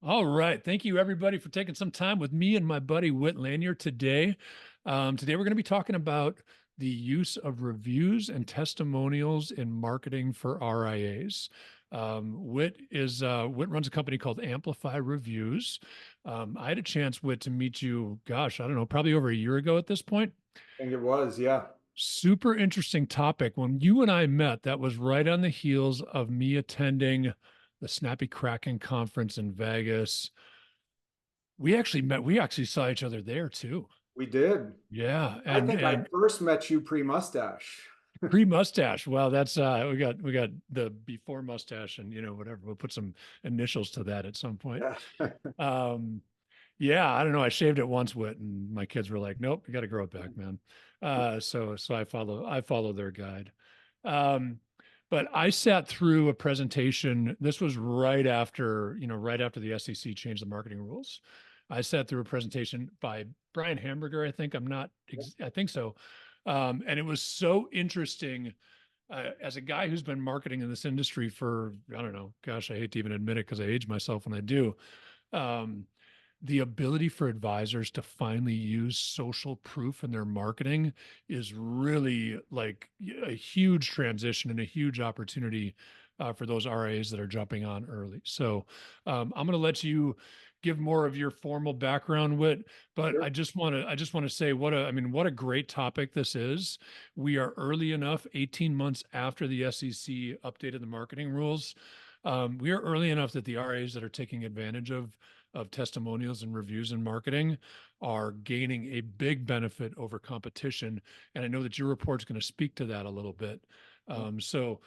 All right. Thank you, everybody, for taking some time with me and my buddy Whit Lanier today. Today, we're going to be talking about the use of reviews and testimonials in marketing for RIAs. Whit runs a company called Amplify Reviews. I had a chance, Whit, to meet you, gosh, I don't know, probably over a year ago at this point. I think it was, yeah. Super interesting topic. When you and I met, that was right on the heels of me attending the Snappy Kraken conference in Vegas. We actually saw each other there too. We did. Yeah, I and think I first met you pre-mustache. pre-mustache. Well, that's we got the before mustache and whatever. We'll put some initials to that at some point. Yeah. Um yeah, I don't know. I shaved it once, Wit, and my kids were like, "Nope, you got to grow it back, man." So I follow their guide. Um but I sat through a presentation. This was right after the SEC changed the marketing rules. I sat through a presentation by Brian Hamburger, I think. I think so. And it was so interesting. As a guy who's been marketing in this industry for, I don't know, gosh, I hate to even admit it because I age myself when I do. Um, the ability for advisors to finally use social proof in their marketing is really like a huge transition and a huge opportunity for those RAs that are jumping on early. So I'm going to let you give more of your formal background, Wit, but Sure. I just want to say what a great topic this is. We are early enough, 18 months after the SEC updated the marketing rules. We are early enough that the RAs that are taking advantage of testimonials and reviews and marketing are gaining a big benefit over competition. And I know that your report's going to speak to that a little bit. So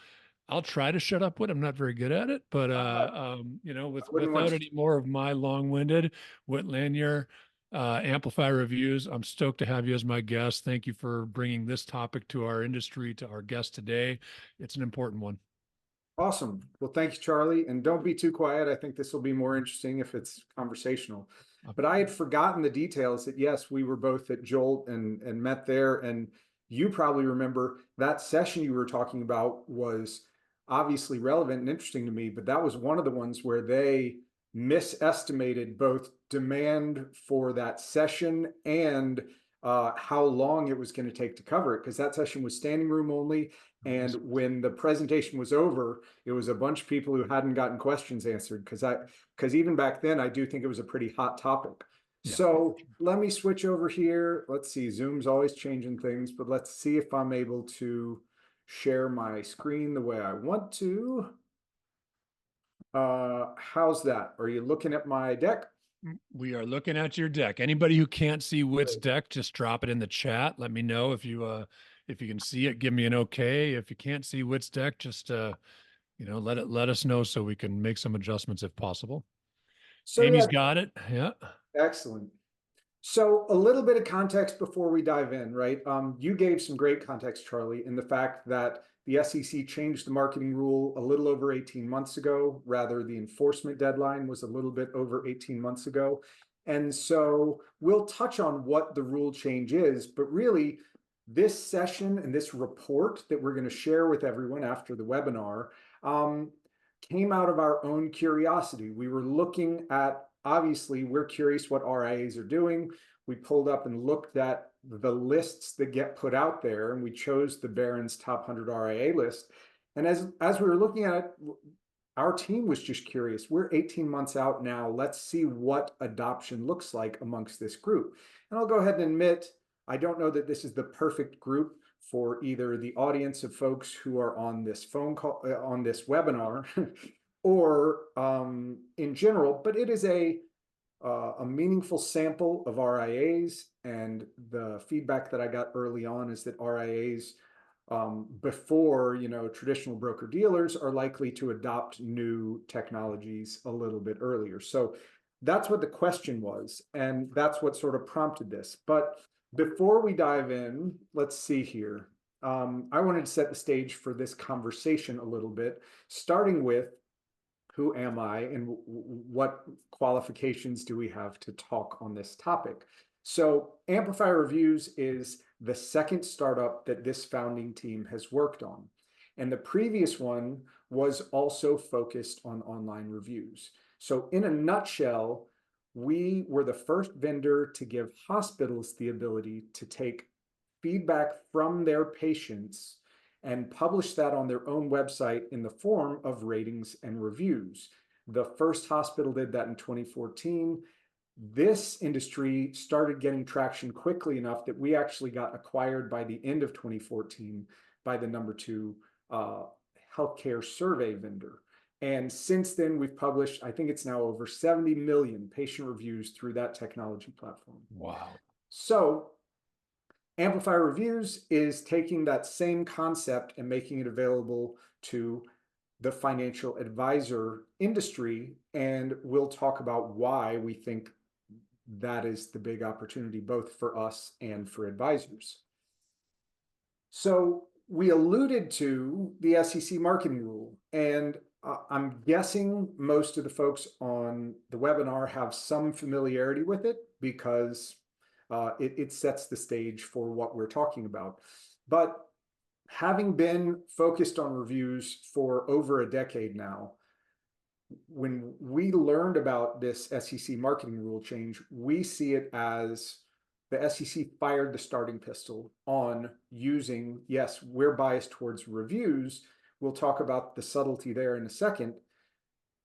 I'll try to shut up. What I'm not very good at it, but I wouldn't want without any more of my long-winded, Whit Lanier, Amplify Reviews. I'm stoked to have you as my guest. Thank you for bringing this topic to our industry, to our guest today. It's an important one. Awesome. Well, thank you, Charlie. And don't be too quiet. I think this will be more interesting if it's conversational. But I had forgotten the details that yes, we were both at Jolt and met there. And you probably remember that session you were talking about was obviously relevant and interesting to me, but that was one of the ones where they misestimated both demand for that session and how long it was going to take to cover it, because that session was standing room only. And when the presentation was over, it was a bunch of people who hadn't gotten questions answered, because even back then, I do think it was a pretty hot topic. Yeah. So let me switch over here. Let's see, Zoom's always changing things, but let's see if I'm able to share my screen the way I want to. How's that? Are you looking at my deck? We are looking at your deck. Anybody who can't see Whit's deck, just drop it in the chat. Let me know if you can see it. Give me an okay. If you can't see Whit's deck, just let us know so we can make some adjustments if possible. So Amy's yeah, got it. Yeah. excellent. So a little bit of context before we dive in, right? You gave some great context, Charlie, in the fact that the SEC changed the marketing rule a little over 18 months ago. Rather, the enforcement deadline was a little bit over 18 months ago. And so we'll touch on what the rule change is, but really this session and this report that we're going to share with everyone after the webinar came out of our own curiosity. We were looking at, obviously, we're curious what RIAs are doing. We pulled up and looked at the lists that get put out there, and we chose the Barron's top 100 RIA list. And as we were looking at it, our team was just curious. We're 18 months out now. Let's see what adoption looks like amongst this group. And I'll go ahead and admit, I don't know that this is the perfect group for either the audience of folks who are on this phone call, on this webinar, or in general, but it is a meaningful sample of RIAs. And the feedback that I got early on is that RIAs, before traditional broker dealers, are likely to adopt new technologies a little bit earlier. So that's what the question was, and that's what sort of prompted this. But before we dive in, let's see here. I wanted to set the stage for this conversation a little bit, starting with who am I and what qualifications do we have to talk on this topic. So Amplify Reviews is the second startup that this founding team has worked on. And the previous one was also focused on online reviews. So in a nutshell, we were the first vendor to give hospitals the ability to take feedback from their patients and publish that on their own website in the form of ratings and reviews. The first hospital did that in 2014. This industry started getting traction quickly enough that we actually got acquired by the end of 2014 by the number two healthcare survey vendor. And since then, we've published, I think it's now over 70 million patient reviews through that technology platform. Wow. So Amplify Reviews is taking that same concept and making it available to the financial advisor industry. And we'll talk about why we think that is the big opportunity, both for us and for advisors. So we alluded to the SEC marketing rule, and I'm guessing most of the folks on the webinar have some familiarity with it because it sets the stage for what we're talking about. But having been focused on reviews for over a decade now, when we learned about this SEC marketing rule change, we see it as the SEC fired the starting pistol on using, yes, we're biased towards reviews. We'll talk about the subtlety there in a second.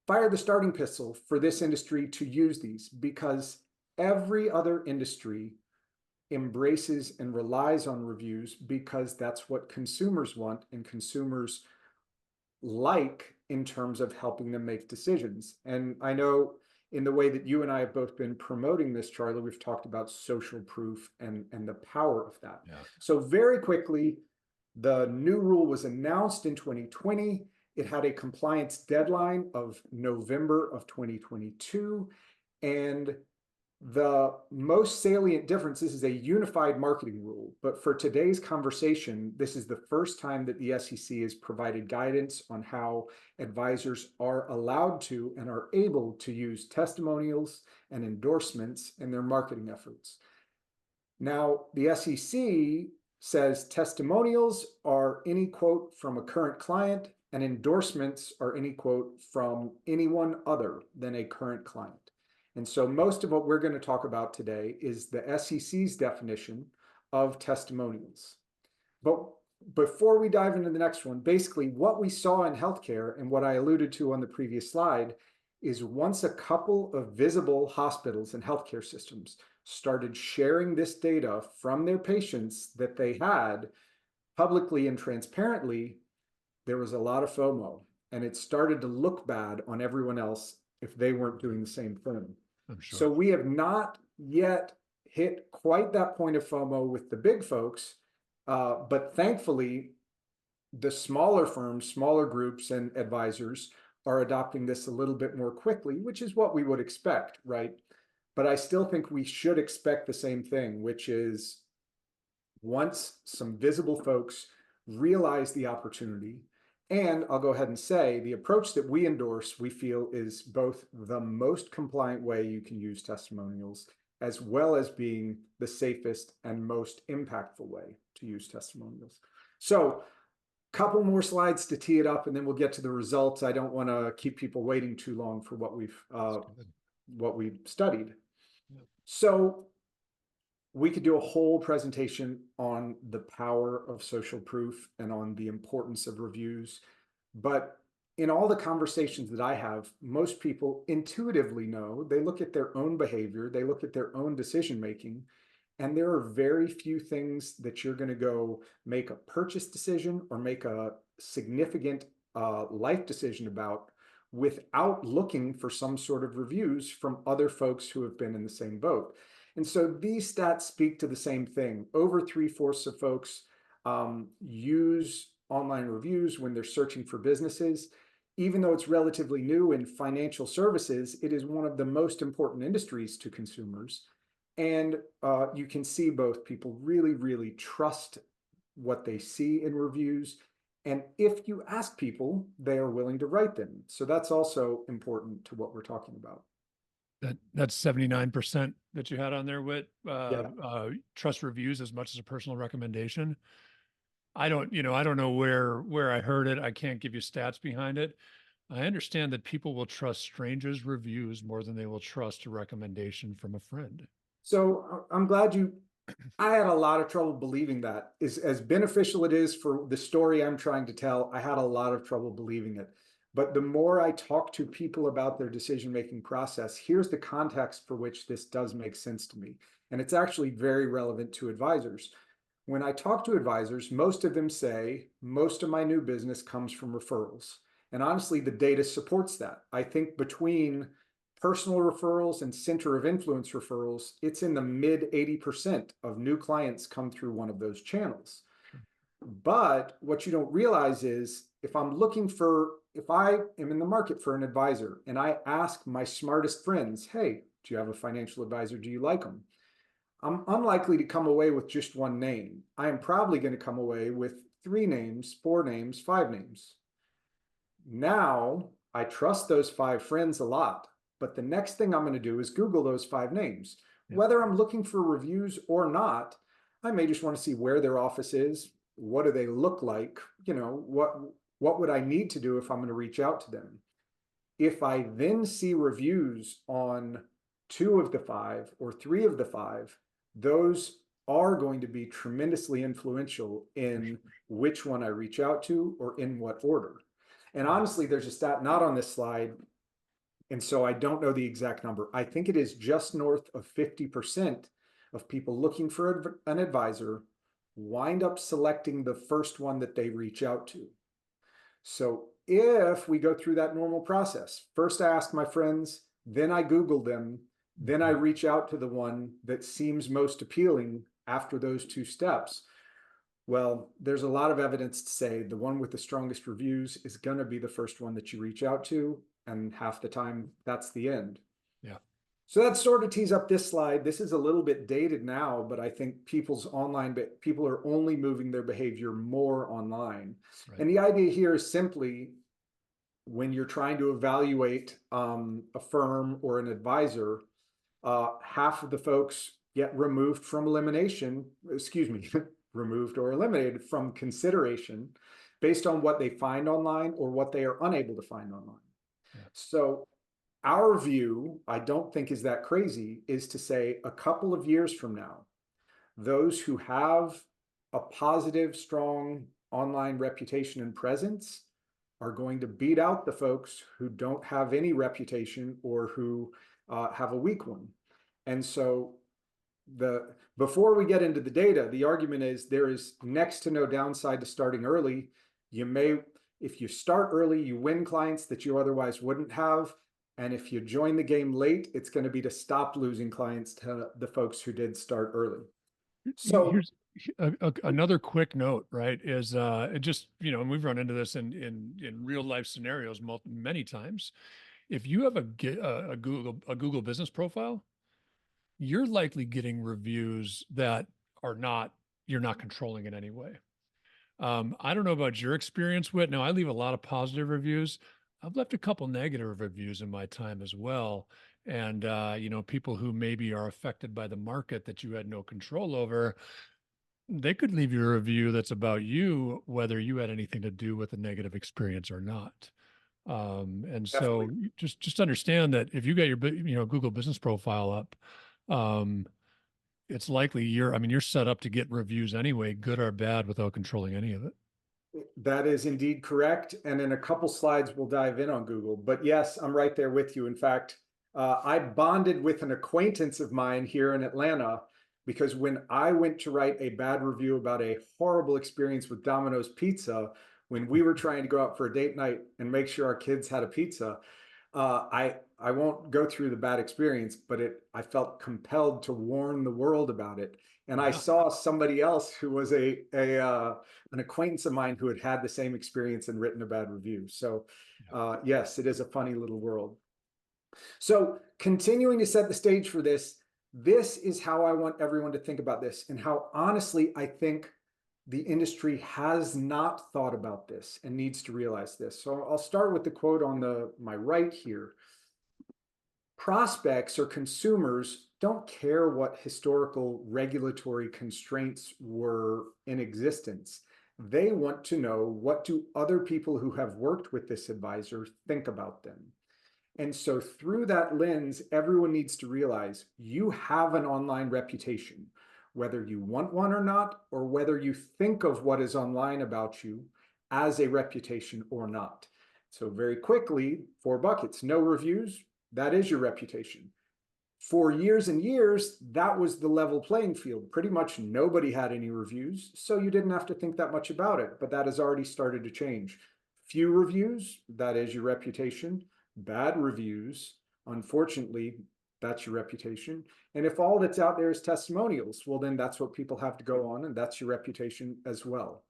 Fired the starting pistol for this industry to use these because every other industry embraces and relies on reviews because that's what consumers want and consumers like in terms of helping them make decisions. And I know in the way that you and I have both been promoting this, Charlie, we've talked about social proof and the power of that. Yeah. So very quickly, the new rule was announced in 2020. It had a compliance deadline of November of 2022. And the most salient difference, this is a unified marketing rule, but for today's conversation, this is the first time that the SEC has provided guidance on how advisors are allowed to and are able to use testimonials and endorsements in their marketing efforts. Now, the SEC says testimonials are any quote from a current client and endorsements are any quote from anyone other than a current client. And so most of what we're going to talk about today is the SEC's definition of testimonials. But before we dive into the next one, basically what we saw in healthcare and what I alluded to on the previous slide is once a couple of visible hospitals and healthcare systems started sharing this data from their patients that they had publicly and transparently, there was a lot of FOMO, and it started to look bad on everyone else if they weren't doing the same thing. I'm sure. So we have not yet hit quite that point of FOMO with the big folks, but thankfully, the smaller firms, smaller groups and advisors are adopting this a little bit more quickly, which is what we would expect, right? But I still think we should expect the same thing, which is once some visible folks realize the opportunity, and I'll go ahead and say the approach that we endorse, we feel is both the most compliant way you can use testimonials, as well as being the safest and most impactful way to use testimonials. So a couple more slides to tee it up, and then we'll get to the results. I don't want to keep people waiting too long for what we've studied. Yeah. So we could do a whole presentation on the power of social proof and on the importance of reviews. But in all the conversations that I have, most people intuitively know, they look at their own behavior, they look at their own decision-making, and there are very few things that you're going to go make a purchase decision or make a significant life decision about without looking for some sort of reviews from other folks who have been in the same boat. And so these stats speak to the same thing. Over 3/4 of folks use online reviews when they're searching for businesses. Even though it's relatively new in financial services, it is one of the most important industries to consumers. And you can see both people really, really trust what they see in reviews. And if you ask people, they are willing to write them. So that's also important to what we're talking about. That's 79% that you had on there, Whit. Yeah. Trust reviews as much as a personal recommendation. I don't know where I heard it. I can't give you stats behind it, I understand that people will trust strangers' reviews more than they will trust a recommendation from a friend. So I'm glad I had a lot of trouble believing that. Is as beneficial it is for the story I'm trying to tell, I had a lot of trouble believing it. But the more I talk to people about their decision-making process, here's the context for which this does make sense to me. And it's actually very relevant to advisors. When I talk to advisors, most of them say, most of my new business comes from referrals. And honestly, the data supports that. I think between personal referrals and center of influence referrals, it's in the mid 80% of new clients come through one of those channels. But what you don't realize is if I am in the market for an advisor and I ask my smartest friends, hey, do you have a financial advisor? Do you like them? I'm unlikely to come away with just one name. I am probably going to come away with 3 names, 4 names, 5 names. Now I trust those 5 friends a lot, but the next thing I'm going to do is Google those 5 names. Yep. Whether I'm looking for reviews or not, I may just want to see where their office is. What do they look like? You know, what would I need to do if I'm going to reach out to them? If I then see reviews on 2 of the 5 or 3 of the 5, those are going to be tremendously influential in which one I reach out to or in what order. And honestly, there's a stat not on this slide, and so I don't know the exact number. I think it is just north of 50% of people looking for an advisor wind up selecting the first one that they reach out to. So if we go through that normal process, first I ask my friends, then I Google them, then I reach out to the one that seems most appealing after those 2 steps. Well, there's a lot of evidence to say the one with the strongest reviews is going to be the first one that you reach out to, and half the time that's the end. Yeah. So that sort of tees up this slide. This is a little bit dated now, but I think people are only moving their behavior more online. Right. And the idea here is simply when you're trying to evaluate a firm or an advisor, half of the folks get removed from elimination, removed or eliminated from consideration based on what they find online or what they are unable to find online. Yeah. So our view, I don't think is that crazy, is to say a couple of years from now, those who have a positive, strong online reputation and presence are going to beat out the folks who don't have any reputation or who have a weak one. And so before we get into the data, the argument is there is next to no downside to starting early. If you start early, you win clients that you otherwise wouldn't have. And if you join the game late, it's going to be to stop losing clients to the folks who did start early. So here's another quick note, right? Is it just, and we've run into this in real life scenarios many times. If you have a Google business profile, you're likely getting reviews that you're not controlling in any way. I don't know about your experience, Whit. Now, I leave a lot of positive reviews. I've left a couple negative reviews in my time as well. And, people who maybe are affected by the market that you had no control over, they could leave you a review that's about you, whether you had anything to do with a negative experience or not. And so just understand that if you got your, Google business profile up, it's likely you're set up to get reviews anyway, good or bad, without controlling any of it. That is indeed correct. And in a couple slides, we'll dive in on Google. But yes, I'm right there with you. In fact, I bonded with an acquaintance of mine here in Atlanta because when I went to write a bad review about a horrible experience with Domino's Pizza, when we were trying to go out for a date night and make sure our kids had a pizza, I won't go through the bad experience, but I felt compelled to warn the world about it. And I saw somebody else who was an acquaintance of mine who had the same experience and written a bad review. So yes, it is a funny little world. So continuing to set the stage for this is how I want everyone to think about this and how honestly I think the industry has not thought about this and needs to realize this. So I'll start with the quote on my right here. Prospects or consumers don't care what historical regulatory constraints were in existence. They want to know, what do other people who have worked with this advisor think about them? And so through that lens, everyone needs to realize you have an online reputation, whether you want one or not, or whether you think of what is online about you as a reputation or not. So very quickly, 4 buckets: no reviews, that is your reputation. For years and years, that was the level playing field. Pretty much nobody had any reviews, so you didn't have to think that much about it, but that has already started to change. Few reviews, that is your reputation. Bad reviews, unfortunately, that's your reputation. And if all that's out there is testimonials, well, then that's what people have to go on, and that's your reputation as well.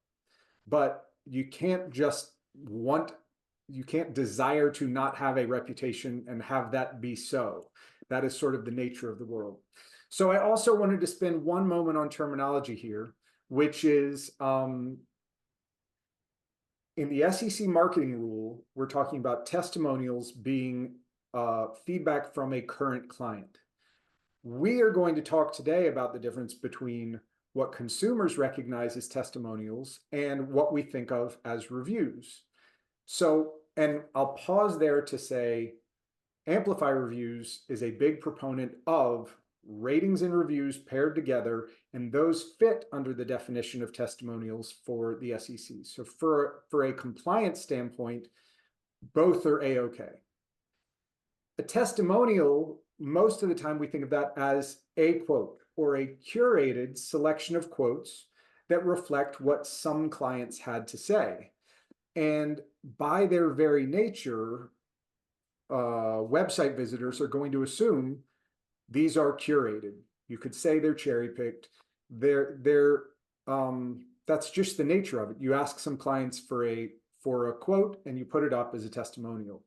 But you can't you can't desire to not have a reputation and have that be so. That is sort of the nature of the world. So I also wanted to spend one moment on terminology here, which is in the SEC marketing rule, we're talking about testimonials being feedback from a current client. We are going to talk today about the difference between what consumers recognize as testimonials and what we think of as reviews. So, and I'll pause there to say, Amplify Reviews is a big proponent of ratings and reviews paired together, and those fit under the definition of testimonials for the SEC. So for a compliance standpoint, both are A-OK. A testimonial, most of the time we think of that as a quote or a curated selection of quotes that reflect what some clients had to say. And by their very nature, website visitors are going to assume these are curated. You could say they're cherry-picked. That's just the nature of it. You ask some clients for a quote and you put it up as a testimonial.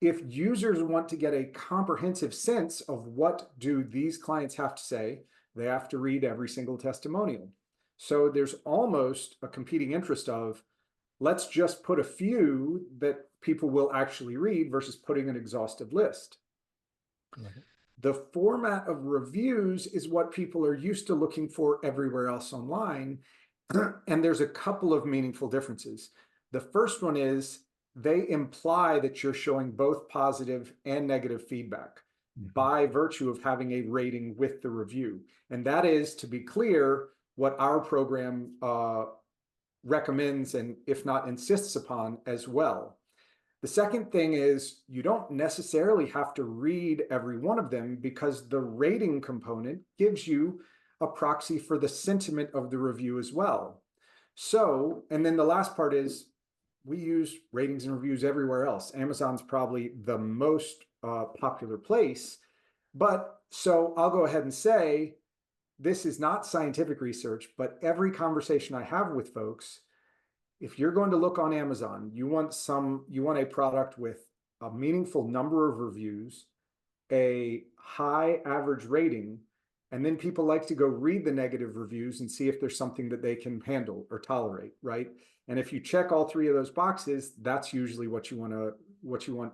If users want to get a comprehensive sense of what do these clients have to say, they have to read every single testimonial. So there's almost a competing interest of, let's just put a few that people will actually read versus putting an exhaustive list. Right. The format of reviews is what people are used to looking for everywhere else online. And there's a couple of meaningful differences. The first one is they imply that you're showing both positive and negative feedback by virtue of having a rating with the review. And that is, to be clear, what our program recommends and, if not insists upon, as well. The second thing is you don't necessarily have to read every one of them, because the rating component gives you a proxy for the sentiment of the review as well. So, and then the last part is we use ratings and reviews everywhere else. Amazon's probably the most popular place. But so I'll go ahead and say, this is not scientific research, but every conversation I have with folks, if you're going to look on Amazon, you want a product with a meaningful number of reviews, a high average rating, and then people like to go read the negative reviews and see if there's something that they can handle or tolerate, right? And if you check all three of those boxes, that's usually what you want,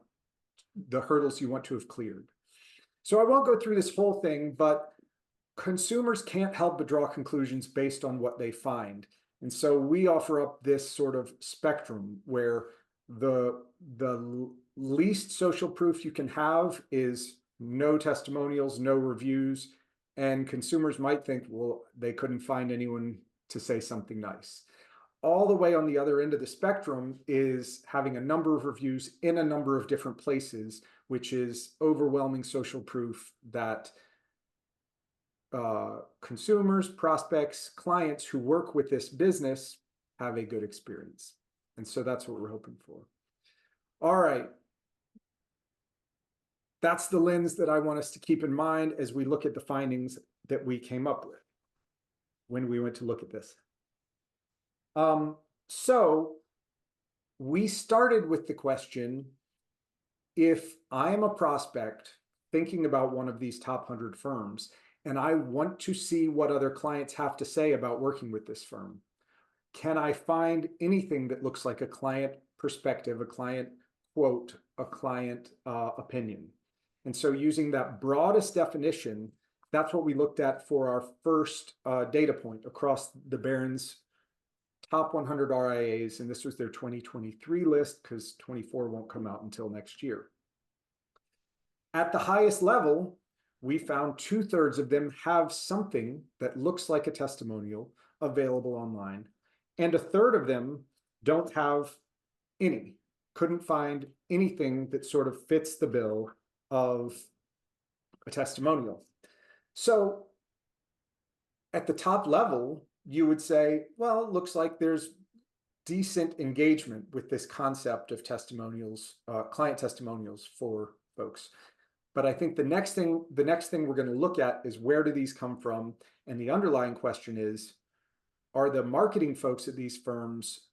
the hurdles you want to have cleared. So I won't go through this whole thing, but consumers can't help but draw conclusions based on what they find. And so we offer up this sort of spectrum where the least social proof you can have is no testimonials, no reviews, and consumers might think, well, they couldn't find anyone to say something nice. All the way on the other end of the spectrum is having a number of reviews in a number of different places, which is overwhelming social proof that consumers, prospects, clients who work with this business have a good experience. And so that's what we're hoping for. All right. That's the lens that I want us to keep in mind as we look at the findings that we came up with when we went to look at this. So we started with the question, if I'm a prospect thinking about one of these top 100 firms, and I want to see what other clients have to say about working with this firm, can I find anything that looks like a client perspective, a client quote, a client opinion? And so using that broadest definition, that's what we looked at for our first data point across the Barron's top 100 RIAs, and this was their 2023 list because 24 won't come out until next year. At the highest level, we found 2/3 of them have something that looks like a testimonial available online, and 1/3 of them don't have any, couldn't find anything that sort of fits the bill of a testimonial. So at the top level, you would say, well, it looks like there's decent engagement with this concept of testimonials, client testimonials for folks. But I think the next thing we're going to look at is, where do these come from? And the underlying question is, are the marketing folks at these firms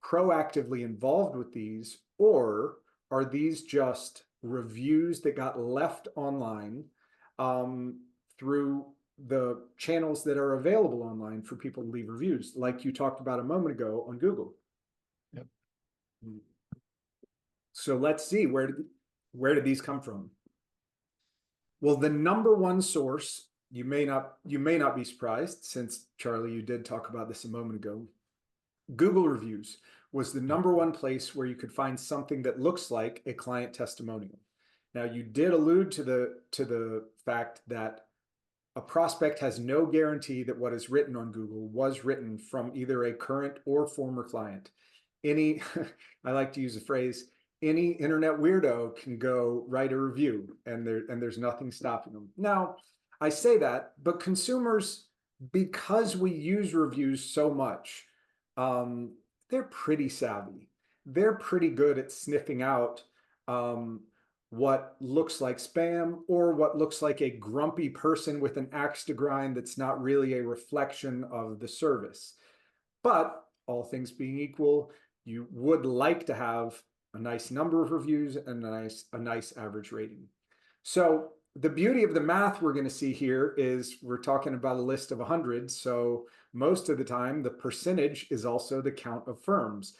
proactively involved with these, or are these just reviews that got left online through the channels that are available online for people to leave reviews, like you talked about a moment ago on Google? Yep. So let's see, where did these come from? Well, the number one source, you may not be surprised, since Charlie, you did talk about this a moment ago. Google reviews was the number one place where you could find something that looks like a client testimonial. Now, you did allude to the fact that a prospect has no guarantee that what is written on Google was written from either a current or former client. I like to use a phrase, any internet weirdo can go write a review, and there's nothing stopping them. Now, I say that, but consumers, because we use reviews so much, they're pretty savvy. They're pretty good at sniffing out what looks like spam, or what looks like a grumpy person with an axe to grind that's not really a reflection of the service. But all things being equal, you would like to have a nice number of reviews and a nice average rating. So the beauty of the math we're going to see here is, we're talking about a list of 100. So most of the time, the percentage is also the count of firms.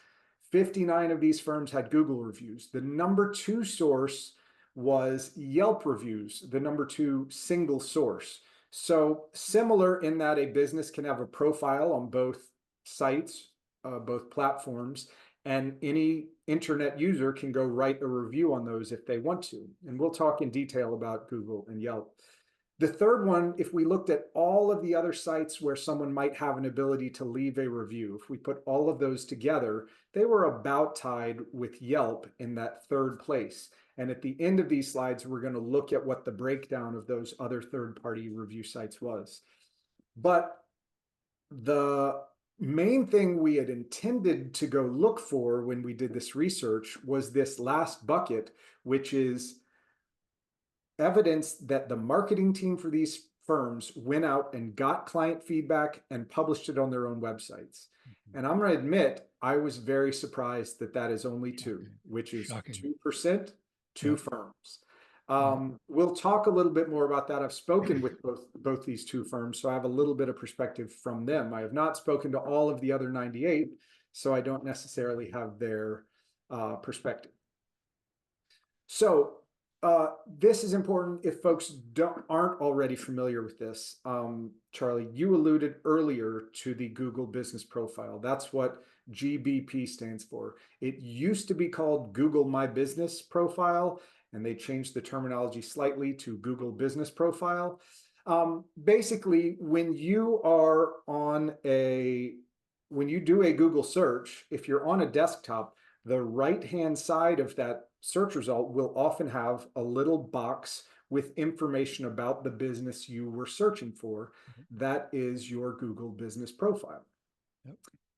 59 of these firms had Google reviews. The number 2 source was Yelp reviews, the number 2 single source. So similar in that a business can have a profile on both sites, both platforms, and any internet user can go write a review on those if they want to. And we'll talk in detail about Google and Yelp. The third one, if we looked at all of the other sites where someone might have an ability to leave a review, if we put all of those together, they were about tied with Yelp in that 3rd place. And at the end of these slides, we're going to look at what the breakdown of those other third-party review sites was. But the main thing we had intended to go look for when we did this research was this last bucket, which is evidence that the marketing team for these firms went out and got client feedback and published it on their own websites. And I'm going to admit, I was very surprised that that is only 2, which is 2%, 2 firms. We'll talk a little bit more about that. I've spoken with both these 2 firms, so I have a little bit of perspective from them. I have not spoken to all of the other 98, so I don't necessarily have their perspective. So this is important if folks aren't already familiar with this. Charlie, you alluded earlier to the Google Business Profile. That's what GBP stands for. It used to be called Google My Business Profile, and they changed the terminology slightly to Google Business Profile. Basically, when you do a Google search, if you're on a desktop, the right-hand side of that search result will often have a little box with information about the business you were searching for. That is your Google Business Profile. Yep.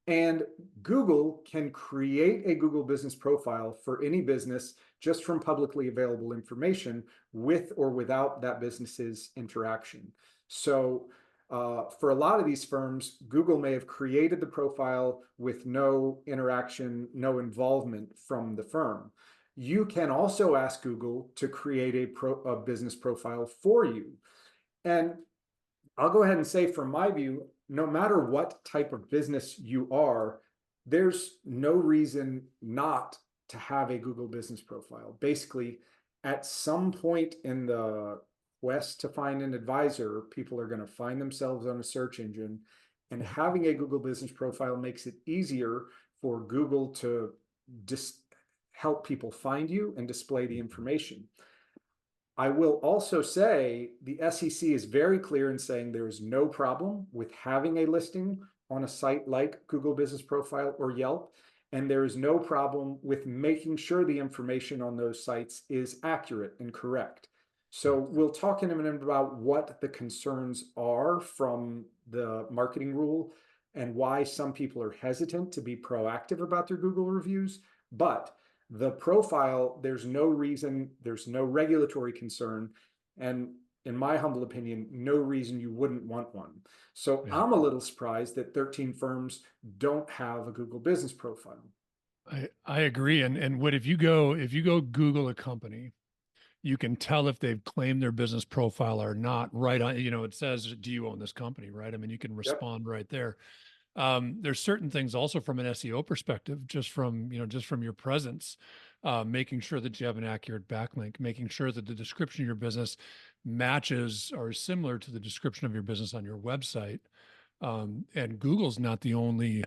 And Google can create a Google Business Profile for any business just from publicly available information, with or without that business's interaction. So for a lot of these firms, Google may have created the profile with no interaction, no involvement from the firm. You can also ask Google to create a business profile for you. And I'll go ahead and say, from my view, no matter what type of business you are, there's no reason not to have a Google Business Profile. Basically, at some point in the quest to find an advisor, people are going to find themselves on a search engine, And Yeah. having a Google business profile makes it easier for Google to just help people find you and display the information. I will also say the SEC is very clear in saying there is no problem with having a listing on a site like Google Business Profile or Yelp, and there is no problem with making sure the information on those sites is accurate and correct. So we'll talk in a minute about what the concerns are from the marketing rule and why some people are hesitant to be proactive about their Google reviews. But the profile, there's no reason, there's no regulatory concern, and in my humble opinion, no reason you wouldn't want one. So Yeah. I'm a little surprised that 13 firms don't have a Google business profile. I agree. And what if you go Google a company, you can tell if they've claimed their business profile or not right on, it says, do you own this company? Right. I mean, you can Yep. respond right there. There's certain things also from an SEO perspective, just from your presence, making sure that you have an accurate backlink, making sure that the description of your business matches or is similar to the description of your business on your website. And uh, um, Google's not the only,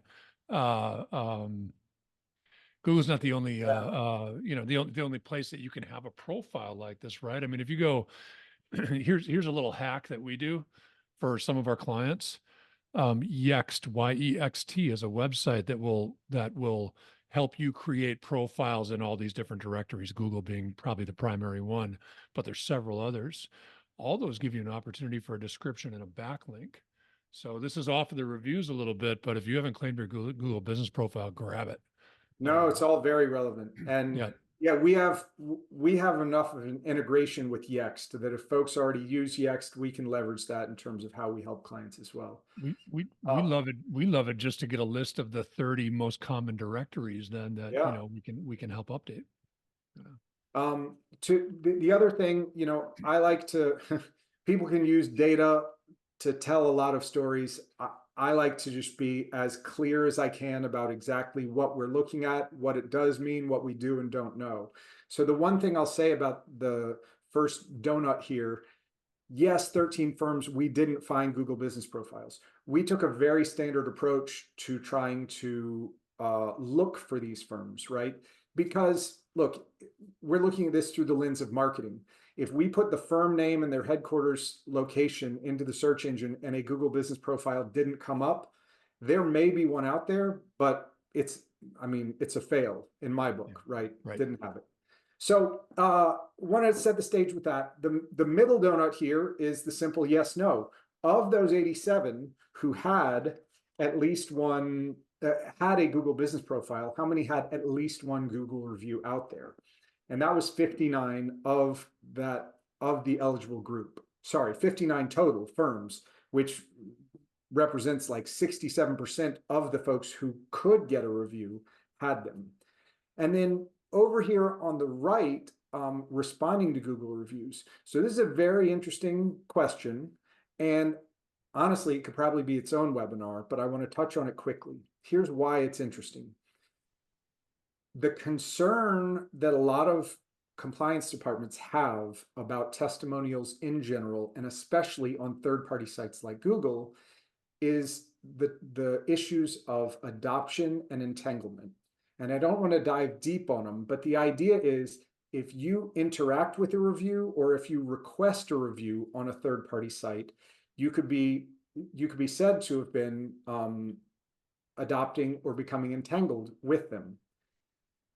the only place that you can have a profile like this, right? I mean, if you go, here's a little hack that we do for some of our clients. Yext, Y-E-X-T, is a website that will help you create profiles in all these different directories, Google being probably the primary one, but there's several others. All those give you an opportunity for a description and a backlink. So this is off of the reviews a little bit, but if you haven't claimed your Google business profile, grab it. No, it's all very relevant. And Yeah, yeah, we have enough of an integration with Yext that if folks already use Yext, we can leverage that in terms of how we help clients as well. we Uh, love it. We love it just to get a list of the 30 most common directories then that, yeah. we can help update. Yeah. To the other thing, I like to, people can use data to tell a lot of stories. I like to just be as clear as I can about exactly what we're looking at, what it does mean, what we do and don't know. So the one thing I'll say about the first donut here, yes, 13 firms, we didn't find Google business profiles. We took a very standard approach to trying to look for these firms, right? Because look, we're looking at this through the lens of marketing. If we put the firm name and their headquarters location into the search engine and a Google business profile didn't come up, there may be one out there, but it's a fail in my book, right? Right. Didn't have it. So wanted to set the stage with that. The middle donut here is the simple yes, no. Of those 87 who had at least one, had a Google business profile, how many had at least one Google review out there? And that was 59 of the eligible group. Sorry, 59 total firms, which represents like 67% of the folks who could get a review had them. And then over here on the right, responding to Google reviews. So this is a very interesting question. And honestly, it could probably be its own webinar, but I want to touch on it quickly. Here's why it's interesting. The concern that a lot of compliance departments have about testimonials in general, and especially on third-party sites like Google, is the issues of adoption and entanglement. And I don't want to dive deep on them, but the idea is if you interact with a review or if you request a review on a third-party site, you could be said to have been adopting or becoming entangled with them.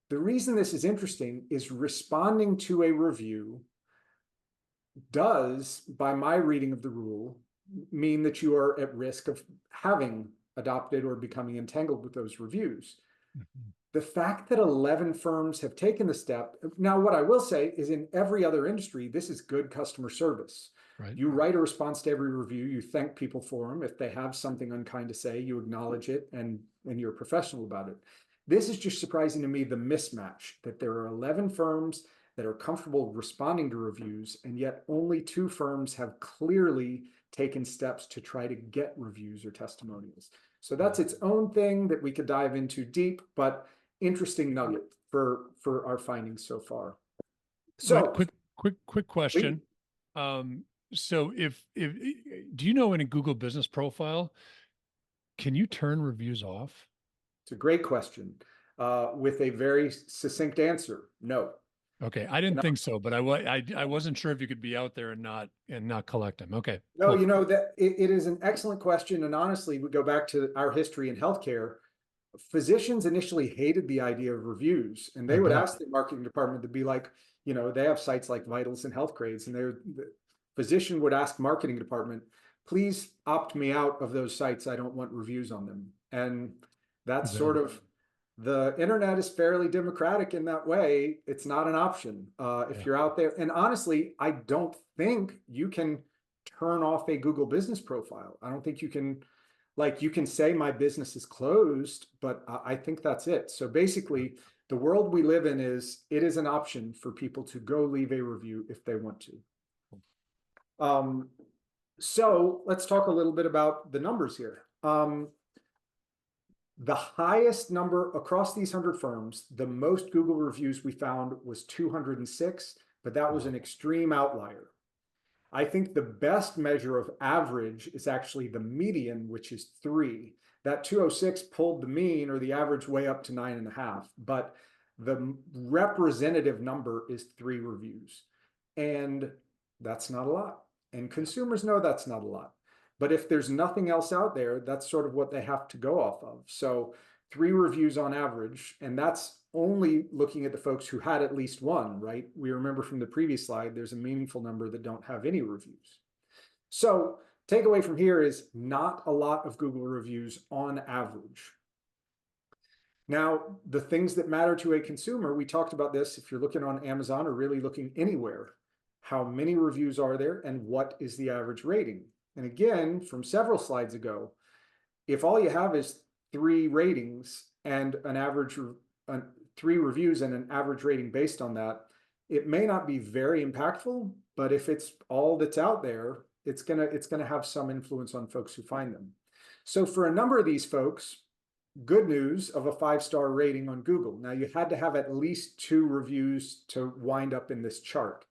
The reason this is interesting is responding to a review does, by my reading of the rule, mean that you are at risk of having adopted or becoming entangled with those reviews. Mhm. The fact that 11 firms have taken the step, now what I will say is in every other industry, this is good customer service. Right. You write a response to every review, you thank people for them. If they have something unkind to say, you acknowledge it and you're professional about it. This is just surprising to me, the mismatch that there are 11 firms that are comfortable responding to reviews, and yet only 2 firms have clearly taken steps to try to get reviews or testimonials. So that's its own thing that we could dive into deep, but interesting nugget for our findings so far. What So quick question. So if do you know in a Google business profile, Can you turn reviews off? It's a great question, with a very succinct answer. No. Okay, I didn't think so, but I wasn't sure if you could be out there and not collect them. Okay, No, cool. you know that it is an excellent question, and honestly, we go back to our history in healthcare. Physicians initially hated the idea of reviews, and I they would bet. ask the marketing department to be like, they have sites like Vitals and Health Grades, and the physician would ask marketing department, please opt me out of those sites. I don't want reviews on them. And that's sort of, the internet is fairly democratic in that way. It's not an option if Yeah. you're out there. And honestly, I don't think you can turn off a Google business profile. I don't think you can, like, you can say my business is closed, but I think that's it. So basically, the world we live in it is an option for people to go leave a review if they want to. So let's talk a little bit about the numbers here. The highest number across these 100 firms, the most Google reviews we found was 206, but that was an extreme outlier. I think the best measure of average is actually the median, which is 3. That 206 pulled the mean or the average way up to 9.5, but the representative number is 3 reviews. And that's not a lot. And consumers know that's not a lot. But if there's nothing else out there, that's sort of what they have to go off of. So 3 reviews on average, and that's only looking at the folks who had at least one, right? We remember from the previous slide, there's a meaningful number that don't have any reviews. So takeaway from here is not a lot of Google reviews on average. Now, the things that matter to a consumer, we talked about this, if you're looking on Amazon or really looking anywhere, how many reviews are there and what is the average rating? And again, from several slides ago, if all you have is 3 ratings and an average, 3 reviews and an average rating based on that, it may not be very impactful, but if it's all that's out there, it's gonna have some influence on folks who find them. So for a number of these folks, good news of a 5-star rating on Google. Now you had to have at least 2 reviews to wind up in this chart.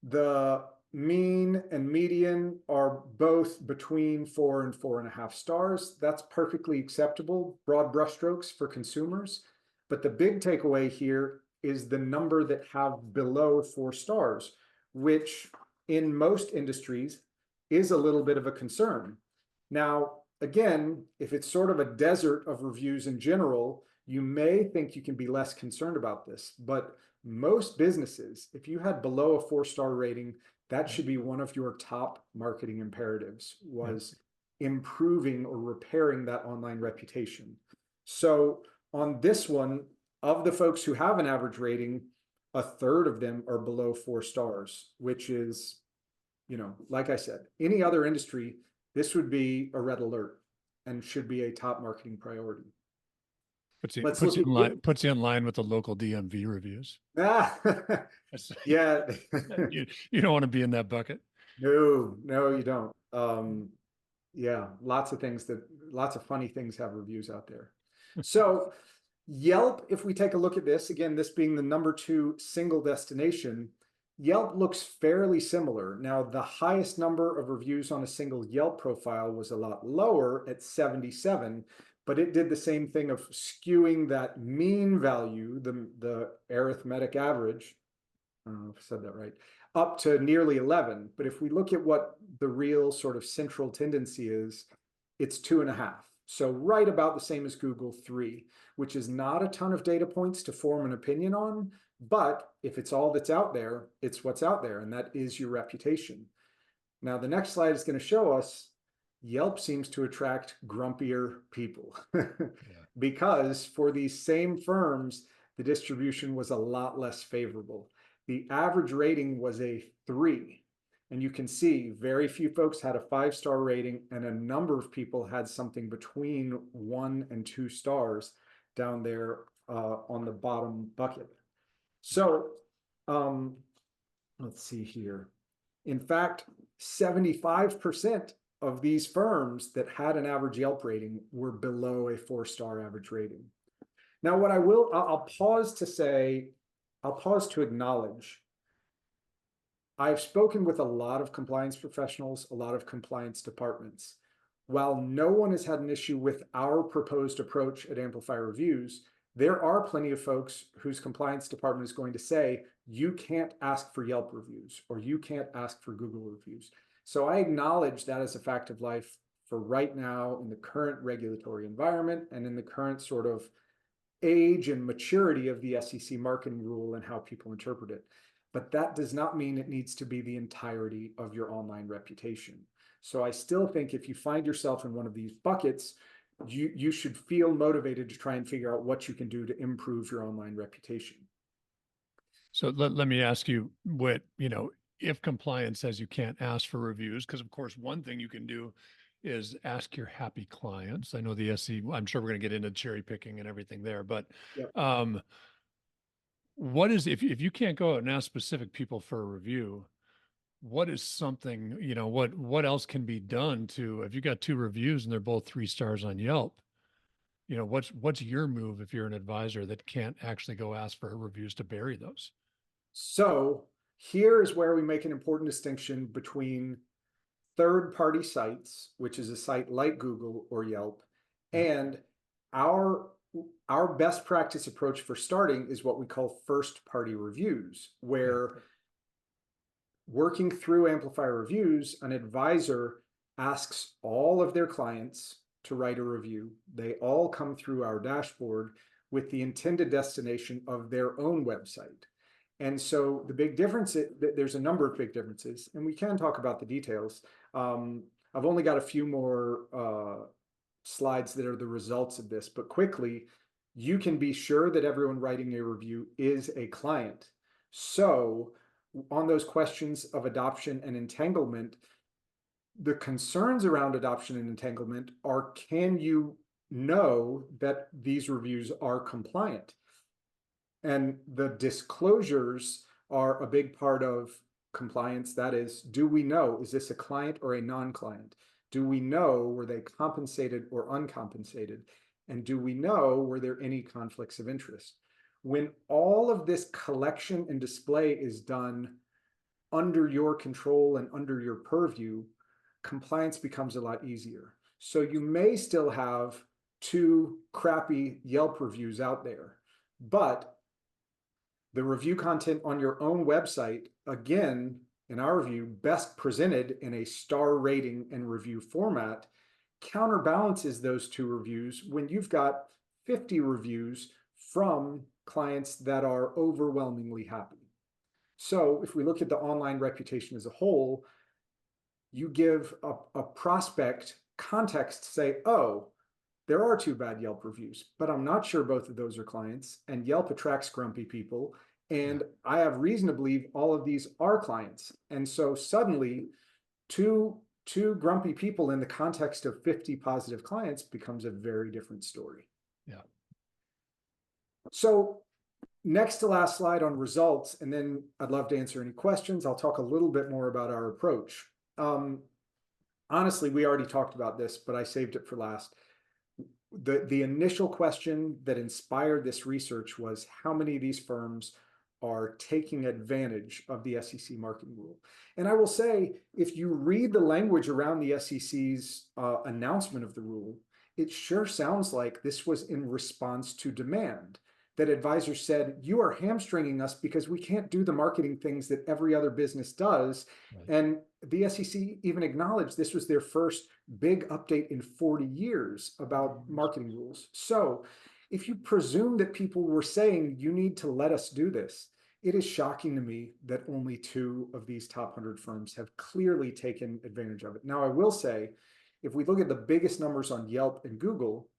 The mean and median are both between 4 and 4.5 stars. That's perfectly acceptable, broad brushstrokes for consumers. But the big takeaway here is the number that have below 4 stars, which in most industries is a little bit of a concern. Now, again, if it's sort of a desert of reviews in general, you may think you can be less concerned about this, but most businesses, if you had below a 4-star rating, that should be one of your top marketing imperatives, was improving or repairing that online reputation. So on this one, of the folks who have an average rating, 1/3 of them are below 4 stars, which is, like I said, any other industry, this would be a red alert and should be a top marketing priority. Puts you in line with the local DMV reviews. Yeah. You don't want to be in that bucket. No, you don't. Yeah, lots of funny things have reviews out there. So Yelp, if we take a look at this, again, this being the number 2 single destination, Yelp looks fairly similar. Now, the highest number of reviews on a single Yelp profile was a lot lower at 77, but it did the same thing of skewing that mean value, the arithmetic average, I don't know if I said that right, up to nearly 11. But if we look at what the real sort of central tendency is, it's 2.5. So right about the same as Google, 3, which is not a ton of data points to form an opinion on, but if it's all that's out there, it's what's out there, and that is your reputation. Now, the next slide is going to show us Yelp seems to attract grumpier people because for these same firms, the distribution was a lot less favorable. The average rating was a 3. And you can see very few folks had a 5-star rating, and a number of people had something between 1 and 2 stars down there on the bottom bucket. So let's see here. In fact, 75% of these firms that had an average Yelp rating were below a 4-star average rating. Now, what I'll pause to acknowledge, I've spoken with a lot of compliance professionals, a lot of compliance departments. while no one has had an issue with our proposed approach at Amplify Reviews, there are plenty of folks whose compliance department is going to say, you can't ask for Yelp reviews or you can't ask for Google reviews. So I acknowledge that as a fact of life for right now in the current regulatory environment and in the current sort of age and maturity of the SEC marketing rule and how people interpret it. But that does not mean it needs to be the entirety of your online reputation. So I still think if you find yourself in one of these buckets, you should feel motivated to try and figure out what you can do to improve your online reputation. So let me ask you, Whit, if compliance says you can't ask for reviews, because of course, one thing you can do is ask your happy clients. I know the SEC, I'm sure we're going to get into cherry picking and everything there, but Yep. what is, if you can't go out and ask specific people for a review, what is something, what else can be done to, if you got 2 reviews and they're both 3 stars on Yelp, what's your move if you're an advisor that can't actually go ask for reviews to bury those? So here is where we make an important distinction between third-party sites, which is a site like Google or Yelp, and our best practice approach for starting is what we call first-party reviews, where working through Amplify Reviews, an advisor asks all of their clients to write a review. They all come through our dashboard with the intended destination of their own website. And so the big difference, there's a number of big differences, and we can talk about the details. I've only got a few more slides that are the results of this, but quickly, you can be sure that everyone writing a review is a client. So on those questions of adoption and entanglement, the concerns around adoption and entanglement are, can you know that these reviews are compliant? And the disclosures are a big part of compliance. That is, do we know, is this a client or a non-client? Do we know, were they compensated or uncompensated? And do we know, were there any conflicts of interest? When all of this collection and display is done under your control and under your purview, compliance becomes a lot easier. So you may still have 2 crappy Yelp reviews out there, but the review content on your own website, again, in our view, best presented in a star rating and review format, counterbalances those 2 reviews when you've got 50 reviews from clients that are overwhelmingly happy. So if we look at the online reputation as a whole, you give a prospect context to say, oh, there are 2 bad Yelp reviews, but I'm not sure both of those are clients, and Yelp attracts grumpy people, and I have reason to believe all of these are clients. And so suddenly, two grumpy people in the context of 50 positive clients becomes a very different story. Yeah. So next to last slide on results, and then I'd love to answer any questions. I'll talk a little bit more about our approach. Honestly, we already talked about this, but I saved it for last. The initial question that inspired this research was, how many of these firms are taking advantage of the SEC marketing rule? And I will say, if you read the language around the SEC's announcement of the rule, it sure sounds like this was in response to demand. That advisors said, you are hamstringing us because we can't do the marketing things that every other business does. Right. And the SEC even acknowledged this was their first big update in 40 years about marketing rules. So if you presume that people were saying, you need to let us do this, it is shocking to me that only 2 of these top 100 firms have clearly taken advantage of it. Now, I will say, if we look at the biggest numbers on Yelp and Google,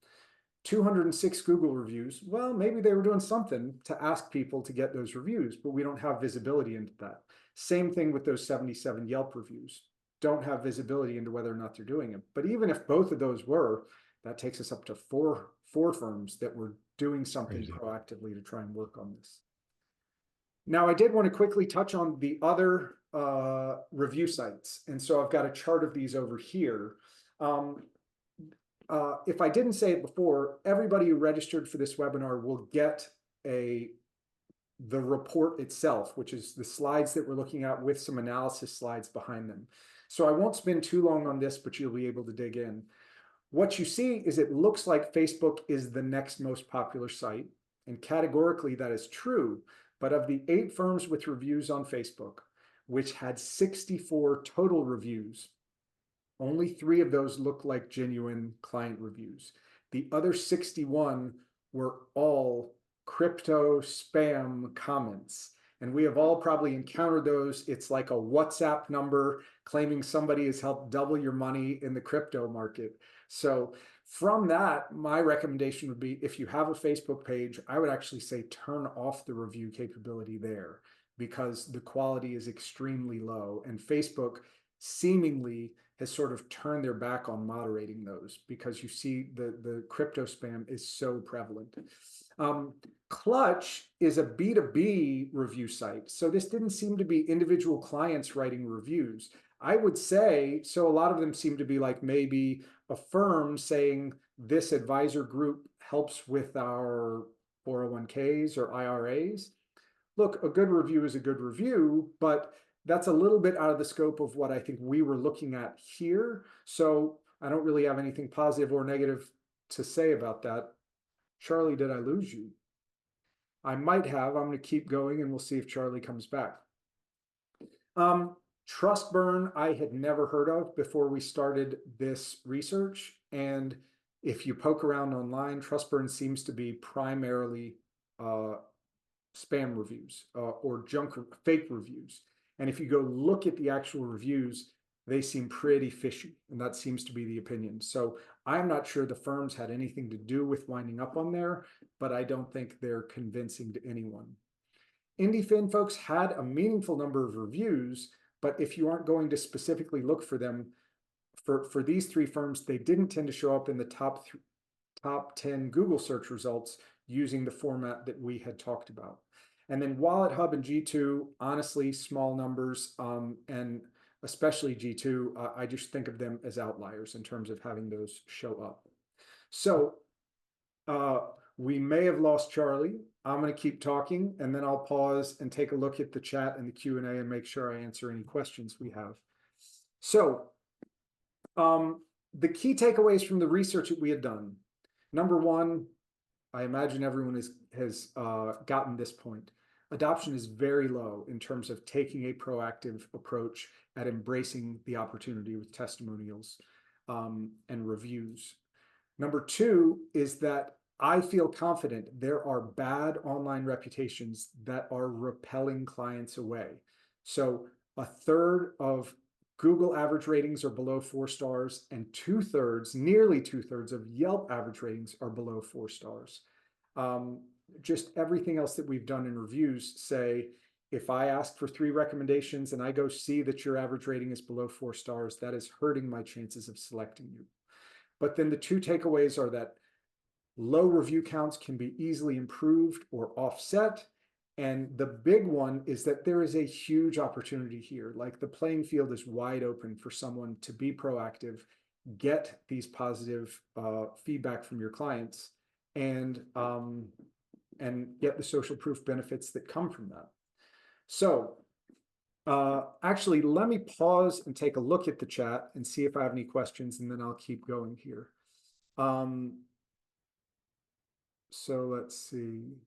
206 Google reviews, well, maybe they were doing something to ask people to get those reviews, but we don't have visibility into that. Same thing with those 77 Yelp reviews. Don't have visibility into whether or not they're doing it. But even if both of those were, that takes us up to four firms that were doing something proactively to try and work on this. Now, I did want to quickly touch on the other review sites. And so I've got a chart of these over here. If I didn't say it before, everybody who registered for this webinar will get the report itself, which is the slides that we're looking at with some analysis slides behind them. So I won't spend too long on this, but you'll be able to dig in. what you see is it looks like Facebook is the next most popular site, and categorically that is true. But of the 8 firms with reviews on Facebook, which had 64 total reviews, only 3 of those look like genuine client reviews. The other 61 were all crypto spam comments. And we have all probably encountered those. It's like a WhatsApp number claiming somebody has helped double your money in the crypto market. So from that, my recommendation would be, if you have a Facebook page, I would actually say turn off the review capability there, because the quality is extremely low, and Facebook seemingly has sort of turned their back on moderating those, because you see the crypto spam is so prevalent. Clutch is a B2B review site. So this didn't seem to be individual clients writing reviews. I would say, so a lot of them seem to be like maybe a firm saying this advisor group helps with our 401ks or IRAs. Look, a good review is a good review, but that's a little bit out of the scope of what I think we were looking at here. So I don't really have anything positive or negative to say about that. Charlie, did I lose you? I might have. I'm going to keep going and we'll see if Charlie comes back. Trust burn, I had never heard of before we started this research. And if you poke around online, trust burn seems to be primarily spam reviews or fake reviews. And if you go look at the actual reviews, they seem pretty fishy. And that seems to be the opinion. So I'm not sure the firms had anything to do with winding up on there, but I don't think they're convincing to anyone. IndieFin folks had a meaningful number of reviews, but if you aren't going to specifically look for them, for these 3 firms, they didn't tend to show up in the top 10 Google search results using the format that we had talked about. And then Wallet Hub and G2, honestly, small numbers, and especially G2, I just think of them as outliers in terms of having those show up. So we may have lost Charlie. I'm going to keep talking, and then I'll pause and take a look at the chat and the Q&A and make sure I answer any questions we have. So the key takeaways from the research that we had done. Number 1, I imagine everyone has gotten this point. Adoption is very low in terms of taking a proactive approach at embracing the opportunity with testimonials and reviews. Number 2 is that I feel confident there are bad online reputations that are repelling clients away. So 1/3 of Google average ratings are below 4 stars, and 2/3, nearly 2/3 of Yelp average ratings are below 4 stars. Just everything else that we've done in reviews say, if I ask for 3 recommendations and I go see that your average rating is below 4 stars, that is hurting my chances of selecting you. But then the 2 takeaways are that low review counts can be easily improved or offset. And the big one is that there is a huge opportunity here. Like, the playing field is wide open for someone to be proactive, get these positive feedback from your clients, and get the social proof benefits that come from that. So actually, let me pause and take a look at the chat and see if I have any questions, and then I'll keep going here. So let's see.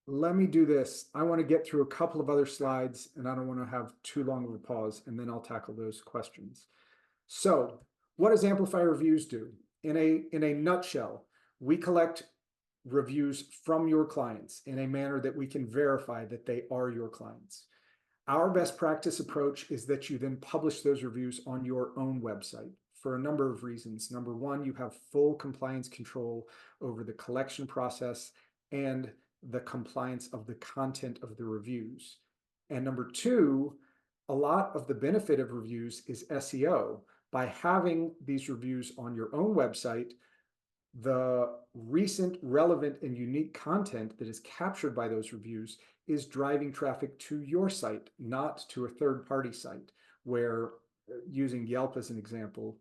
Let me do this. I want to get through a couple of other slides, and I don't want to have too long of a pause, and then I'll tackle those questions. So what does Amplify Reviews do? In a nutshell, we collect reviews from your clients in a manner that we can verify that they are your clients. Our best practice approach is that you then publish those reviews on your own website for a number of reasons. Number 1, you have full compliance control over the collection process and the compliance of the content of the reviews. And number 2, a lot of the benefit of reviews is SEO. By having these reviews on your own website, the recent, relevant, and unique content that is captured by those reviews is driving traffic to your site, not to a third-party site, where, using Yelp as an example,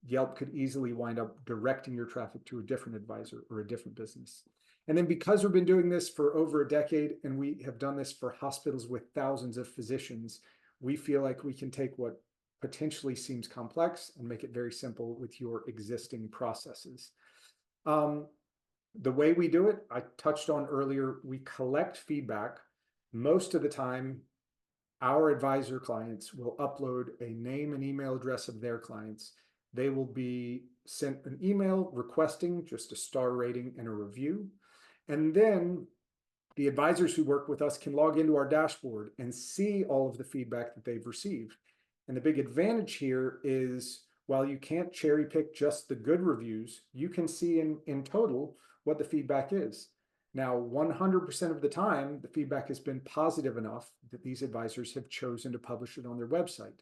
Yelp could easily wind up directing your traffic to a different advisor or a different business. And then because we've been doing this for over a decade and we have done this for hospitals with thousands of physicians, we feel like we can take what potentially seems complex and make it very simple with your existing processes. The way we do it, I touched on earlier, we collect feedback. Most of the time, our advisor clients will upload a name and email address of their clients. They will be sent an email requesting just a star rating and a review. And then the advisors who work with us can log into our dashboard and see all of the feedback that they've received. And the big advantage here is while you can't cherry pick just the good reviews, you can see in total what the feedback is. Now, 100% of the time, the feedback has been positive enough that these advisors have chosen to publish it on their website.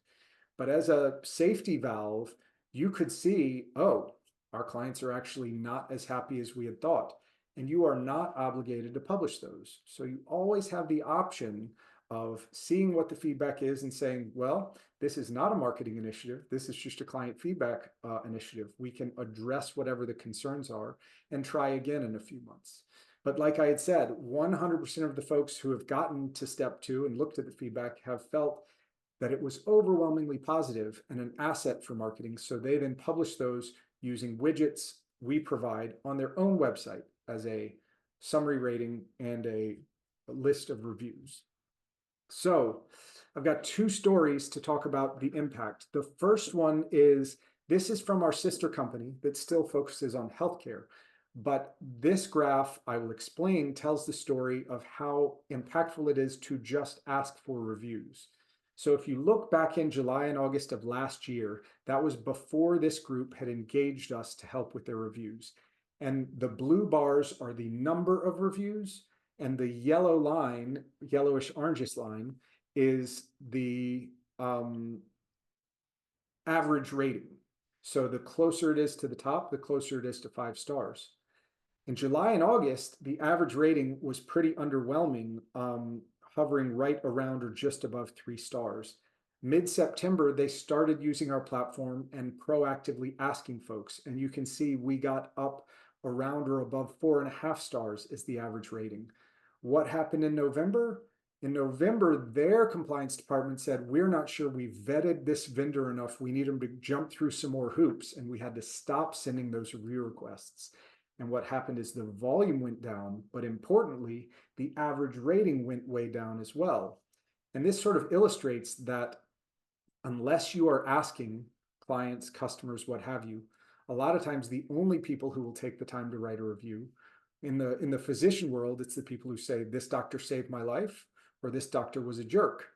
But as a safety valve, you could see, oh, our clients are actually not as happy as we had thought. And you are not obligated to publish those. So you always have the option of seeing what the feedback is and saying, well, this is not a marketing initiative. This is just a client feedback initiative. We can address whatever the concerns are and try again in a few months. But like I had said, 100% of the folks who have gotten to step 2 and looked at the feedback have felt that it was overwhelmingly positive and an asset for marketing. So they then publish those using widgets we provide on their own website as a summary rating and a list of reviews. So I've got 2 stories to talk about the impact. The first one is, this is from our sister company that still focuses on healthcare. But this graph, I will explain, tells the story of how impactful it is to just ask for reviews. So if you look back in July and August of last year, that was before this group had engaged us to help with their reviews. And the blue bars are the number of reviews, and the yellow line, yellowish orangish line, is the average rating. So the closer it is to the top, the closer it is to 5 stars. In July and August, the average rating was pretty underwhelming, hovering right around or just above 3 stars. Mid-September, they started using our platform and proactively asking folks. And you can see we got up around or above 4.5 stars as the average rating. What happened in November? In November, their compliance department said, we're not sure we vetted this vendor enough. We need them to jump through some more hoops. And we had to stop sending those review requests. And what happened is the volume went down, but importantly, the average rating went way down as well. And this sort of illustrates that unless you are asking clients, customers, what have you, a lot of times the only people who will take the time to write a review in the physician world, it's the people who say, this doctor saved my life, or this doctor was a jerk.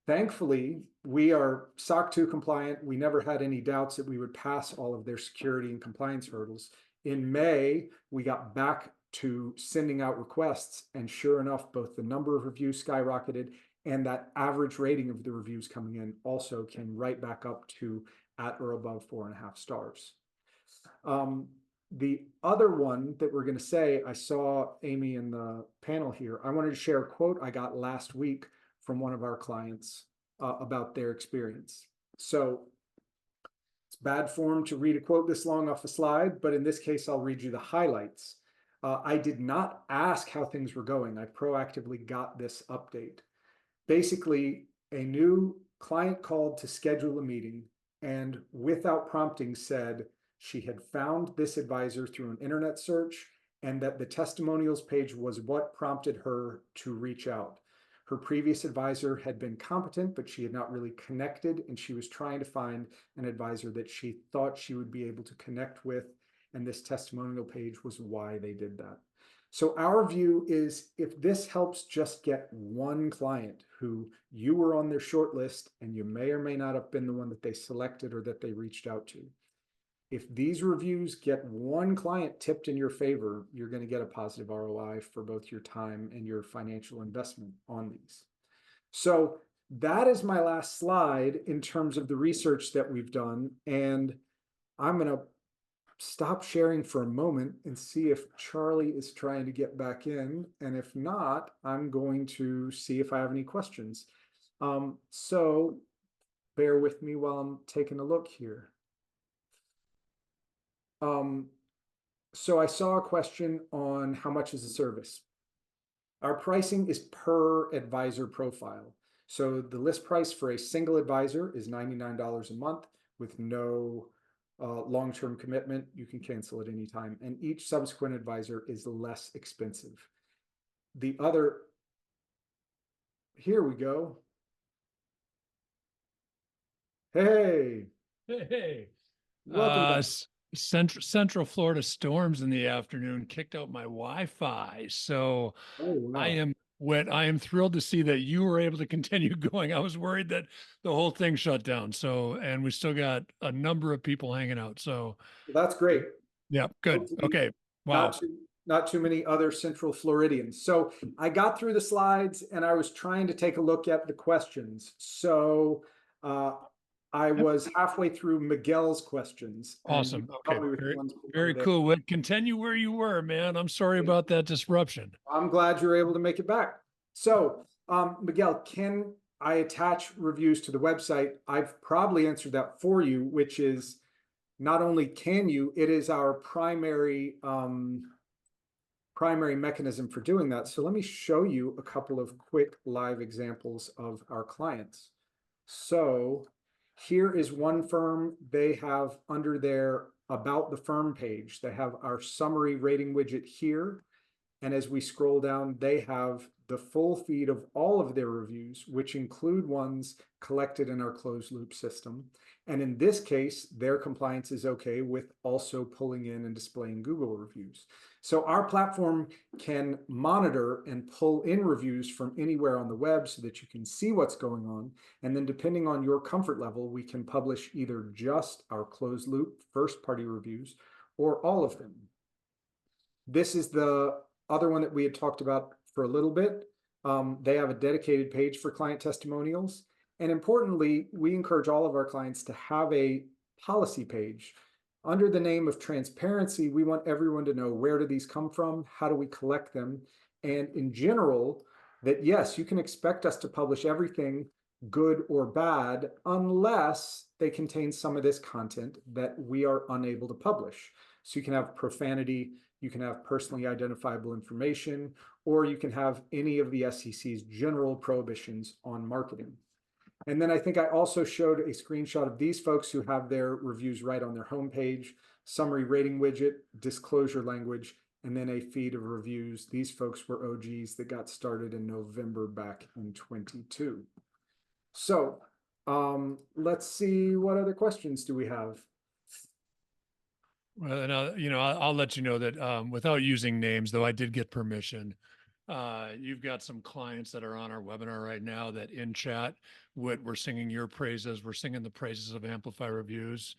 Thankfully, we are SOC 2 compliant. We never had any doubts that we would pass all of their security and compliance hurdles. In May, we got back to sending out requests, and sure enough, both the number of reviews skyrocketed and that average rating of the reviews coming in also came right back up to at or above 4.5 stars. The other one that we're going to say, I saw Amy in the panel here. I wanted to share a quote I got last week from one of our clients about their experience. So it's bad form to read a quote this long off a slide, but in this case, I'll read you the highlights. I did not ask how things were going. I proactively got this update. Basically, a new client called to schedule a meeting and without prompting said she had found this advisor through an internet search and that the testimonials page was what prompted her to reach out. Her previous advisor had been competent, but she had not really connected, and she was trying to find an advisor that she thought she would be able to connect with, and this testimonial page was why they did that. So our view is, if this helps just get one client who you were on their short list and you may or may not have been the one that they selected or that they reached out to, if these reviews get one client tipped in your favor, you're going to get a positive ROI for both your time and your financial investment on these. So that is my last slide in terms of the research that we've done. And I'm going to stop sharing for a moment and see if Charlie is trying to get back in. And if not, I'm going to see if I have any questions. So bear with me while I'm taking a look here. So I saw a question on how much is the service. Our pricing is per advisor profile. So the list price for a single advisor is $99 a month with no long-term commitment. You can cancel at any time. And each subsequent advisor is less expensive. The other, here we go. Hey, Hey, welcome back. Central Florida storms in the afternoon kicked out my Wi-Fi. So Oh, I wow. am I am thrilled to see that you were able to continue going. I was worried that the whole thing shut down. So, and we still got a number of people hanging out. So, That's great. yeah, good. Hopefully Okay. not Wow. too not too many other Central Floridians. So I got through the slides and I was trying to take a look at the questions. So uh, I Yep. was halfway through Miguel's questions, and you Awesome. helped Okay. me with the Very, ones very below there. cool. Well, continue where you were, man. I'm sorry about that disruption. I'm glad you're able to make it back. So, Miguel, can I attach reviews to the website? I've probably answered that for you, which is not only can you, it is our primary mechanism for doing that. So let me show you a couple of quick live examples of our clients. So here is one firm. They have under their about the firm page, they have our summary rating widget here. And as we scroll down, they have the full feed of all of their reviews, which include ones collected in our closed loop system. And in this case, their compliance is okay with also pulling in and displaying Google reviews. So our platform can monitor and pull in reviews from anywhere on the web so that you can see what's going on. And then depending on your comfort level, we can publish either just our closed loop first party reviews or all of them. This is the other one that we had talked about for a little bit. They have a dedicated page for client testimonials. And importantly, we encourage all of our clients to have a policy page. Under the name of transparency, we want everyone to know, where do these come from? How do we collect them? And in general, that yes, you can expect us to publish everything, good or bad, unless they contain some of this content that we are unable to publish. So you can have profanity, you can have personally identifiable information, or you can have any of the SEC's general prohibitions on marketing. And then I think I also showed a screenshot of these folks who have their reviews right on their homepage, summary rating widget, disclosure language, and then a feed of reviews. These folks were OGs that got started in November back in 22. So let's see, what other questions do we have? Well, and I'll let you know that without using names, though I did get permission. You've got some clients that are on our webinar right now that in chat, we're singing your praises. We're singing the praises of Amplify Reviews.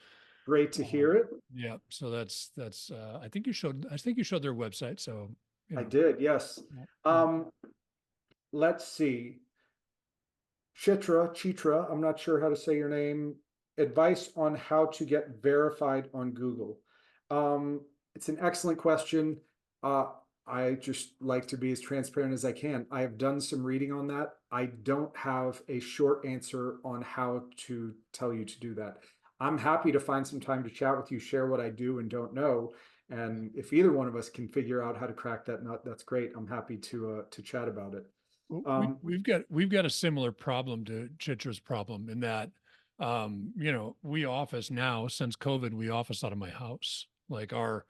Great to hear it. Yeah. So that's I think you showed their website. So, I did, yes. yeah. Let's see. Chitra, I'm not sure how to say your name. Advice on how to get verified on Google. It's an excellent question. I just like to be as transparent as I can. I have done some reading on that. I don't have a short answer on how to tell you to do that. I'm happy to find some time to chat with you, share what I do and don't know. And if either one of us can figure out how to crack that nut, that's great. I'm happy to chat about it. We've got a similar problem to Chitra's problem in that, we office now since COVID, we office out of my house. Like our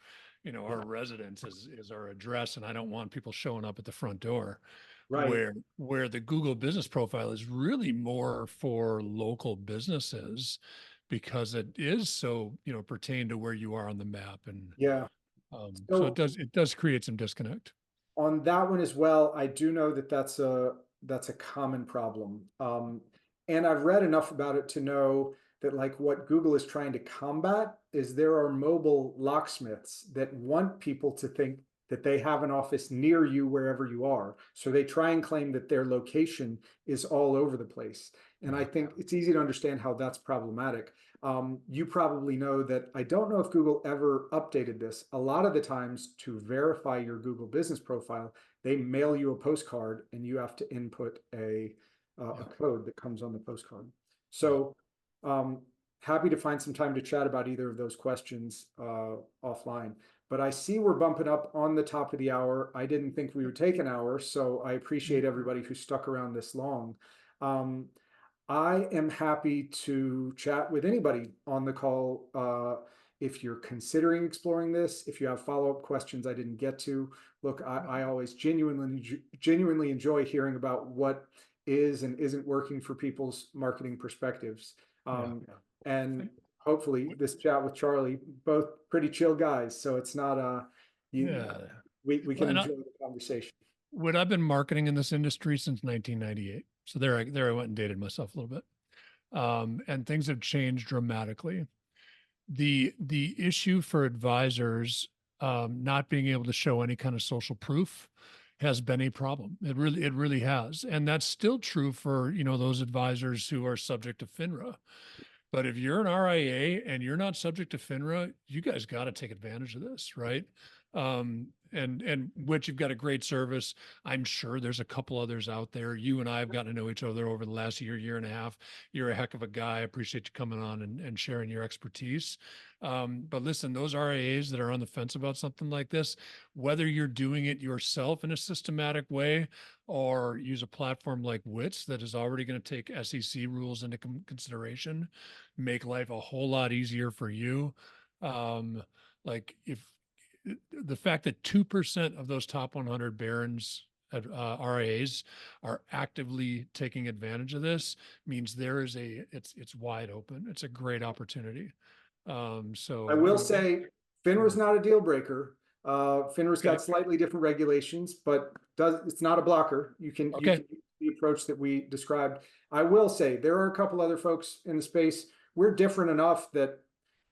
residence is our address, and I don't want people showing up at the front door. Right. Where the Google business profile is really more for local businesses because it is so, pertain to where you are on the map. And Yeah. so So it does create some disconnect. on that one as well, I do know that that's a common problem. And I've read enough about it to know that like what Google is trying to combat is there are mobile locksmiths that want people to think that they have an office near you wherever you are. So they try and claim that their location is all over the place. And I think it's easy to understand how that's problematic. You probably know that I don't know if Google ever updated this. A lot of the times to verify your Google business profile, they mail you a postcard and you have to input a code that comes on the postcard. So happy to find some time to chat about either of those questions offline. But I see we're bumping up on the top of the hour. I didn't think we would take an hour, so I appreciate everybody who stuck around this long. I am happy to chat with anybody on the call. If you're considering exploring this, if you have follow-up questions I didn't get to, look, I always genuinely enjoy hearing about what is and isn't working for people's marketing perspectives. And hopefully this chat with Charlie, both pretty chill guys, so it's not we can enjoy the conversation. Whit, I've been marketing in this industry since 1998. So there I went and dated myself a little bit. And things have changed dramatically. The issue for advisors not being able to show any kind of social proof has been a problem. It really has. And that's still true for, those advisors who are subject to FINRA. But if you're an RIA and you're not subject to FINRA, you guys got to take advantage of this, right? And Whit, you've got a great service. I'm sure there's a couple others out there. You and I have gotten to know each other over the last year and a half. You're a heck of a guy. I appreciate you coming on and sharing your expertise. But listen, those RIAs that are on the fence about something like this, whether you're doing it yourself in a systematic way or use a platform like Whit's that is already going to take SEC rules into consideration, make life a whole lot easier for you. Like if the fact that 2% of those top 100 Barron's RIAs are actively taking advantage of this means it's wide open. It's a great opportunity. So I will say FINRA's not a deal breaker. FINRA's got Okay. slightly different regulations, but it's not a blocker. You can use the approach that we described. I will say there are a couple other folks in the space. We're different enough that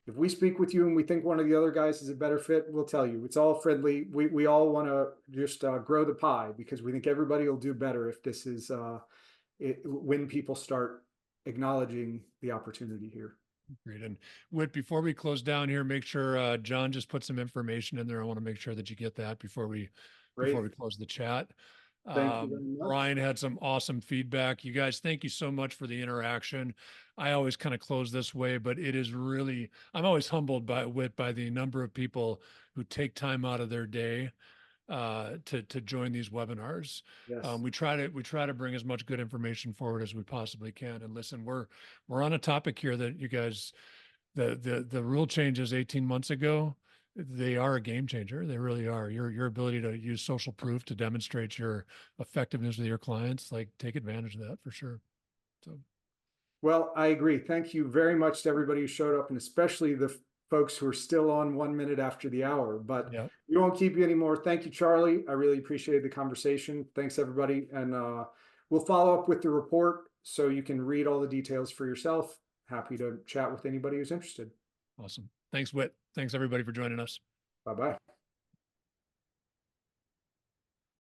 if we speak with you and we think one of the other guys is a better fit, we'll tell you. It's all friendly. We all want to just grow the pie because we think everybody will do better if this is when people start acknowledging the opportunity here. Great. And Whit, before we close down here, make sure John just put some information in there. I want to make sure that you get that before we close the chat. Thank you very much. Brian had some awesome feedback. You guys, thank you so much for the interaction. I always kind of close this way, but it is really, I'm always humbled by the number of people who take time out of their day to join these webinars. Yes. We try to bring as much good information forward as we possibly can. And listen, we're on a topic here that you guys, the rule changes 18 months ago, they are a game changer. They really are. Your ability to use social proof to demonstrate your effectiveness with your clients, like take advantage of that for sure. So. Well, I agree. Thank you very much to everybody who showed up, and especially the folks who are still on 1 minute after the hour, but we won't keep you anymore. Thank you, Charlie. I really appreciated the conversation. Thanks, everybody. And we'll follow up with the report so you can read all the details for yourself. Happy to chat with anybody who's interested. Awesome. Thanks, Whit. Thanks, everybody, for joining us. Bye-bye.